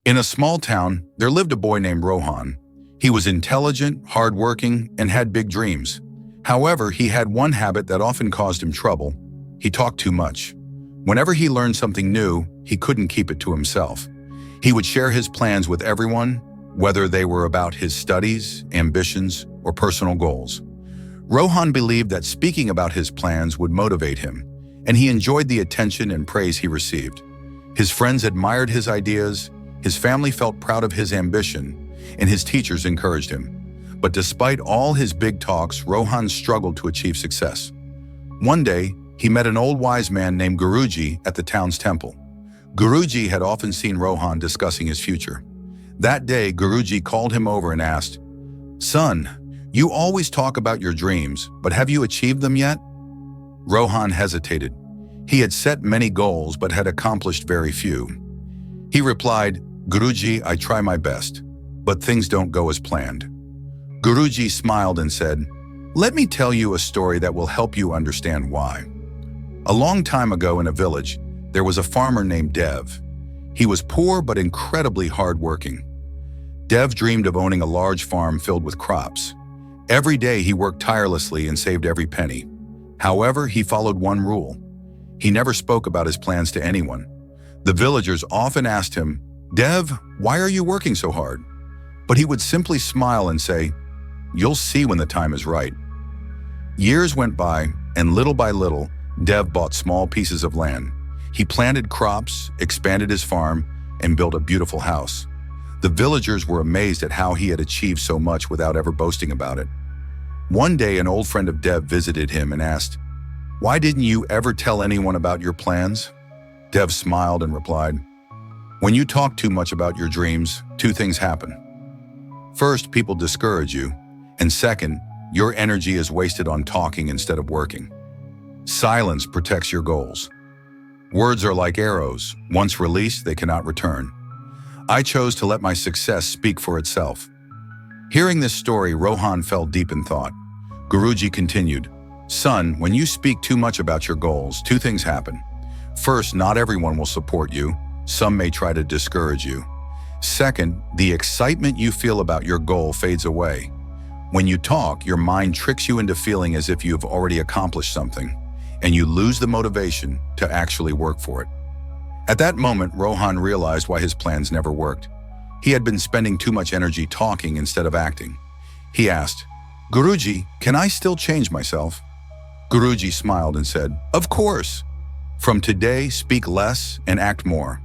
In a small town, there lived a boy named Rohan. He was intelligent, hardworking, and had big dreams. However, he had one habit that often caused him trouble. He talked too much. Whenever he learned something new, he couldn't keep it to himself. He would share his plans with everyone, whether they were about his studies, ambitions, or personal goals. Rohan believed that speaking about his plans would motivate him, and he enjoyed the attention and praise he received. His friends admired his ideas, his family felt proud of his ambition, and his teachers encouraged him. But despite all his big talks, Rohan struggled to achieve success. One day, he met an old wise man named Guruji at the town's temple. Guruji had often seen Rohan discussing his future. That day, Guruji called him over and asked, "Son, you always talk about your dreams, but have you achieved them yet?" Rohan hesitated. He had set many goals but had accomplished very few. He replied, "Guruji, I try my best, but things don't go as planned." Guruji smiled and said, "Let me tell you a story that will help you understand why." A long time ago in a village, there was a farmer named Dev. He was poor but incredibly hardworking. Dev dreamed of owning a large farm filled with crops. Every day he worked tirelessly and saved every penny. However, he followed one rule. He never spoke about his plans to anyone. The villagers often asked him, "Dev, why are you working so hard?" But he would simply smile and say, "You'll see when the time is right." Years went by, and little by little, Dev bought small pieces of land. He planted crops, expanded his farm, and built a beautiful house. The villagers were amazed at how he had achieved so much without ever boasting about it. One day, an old friend of Dev visited him and asked, "Why didn't you ever tell anyone about your plans?" Dev smiled and replied, "When you talk too much about your dreams, two things happen. First, people discourage you, and second, your energy is wasted on talking instead of working. Silence protects your goals. Words are like arrows. Once released, they cannot return. I chose to let my success speak for itself." Hearing this story, Rohan fell deep in thought. Guruji continued, "Son, when you speak too much about your goals, two things happen. First, not everyone will support you. Some may try to discourage you. Second, the excitement you feel about your goal fades away. When you talk, your mind tricks you into feeling as if you have already accomplished something, and you lose the motivation to actually work for it." At that moment, Rohan realized why his plans never worked. He had been spending too much energy talking instead of acting. He asked, "Guruji, can I still change myself?" Guruji smiled and said, "Of course. From today, speak less and act more.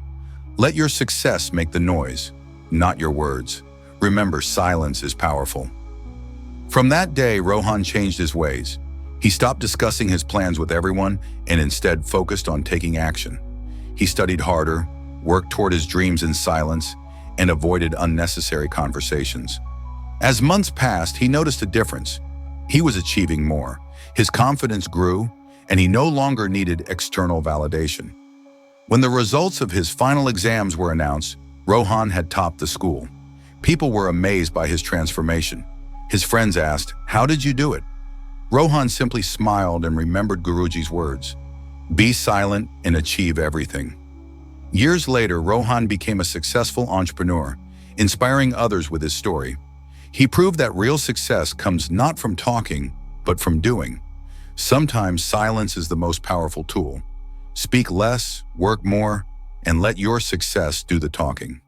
Let your success make the noise, not your words. Remember, silence is powerful." From that day, Rohan changed his ways. He stopped discussing his plans with everyone and instead focused on taking action. He studied harder, worked toward his dreams in silence, and avoided unnecessary conversations. As months passed, he noticed a difference. He was achieving more. His confidence grew, and he no longer needed external validation. When the results of his final exams were announced, Rohan had topped the school. People were amazed by his transformation. His friends asked, "How did you do it?" Rohan simply smiled and remembered Guruji's words, "Be silent and achieve everything." Years later, Rohan became a successful entrepreneur, inspiring others with his story. He proved that real success comes not from talking, but from doing. Sometimes silence is the most powerful tool. Speak less, work more, and let your success do the talking.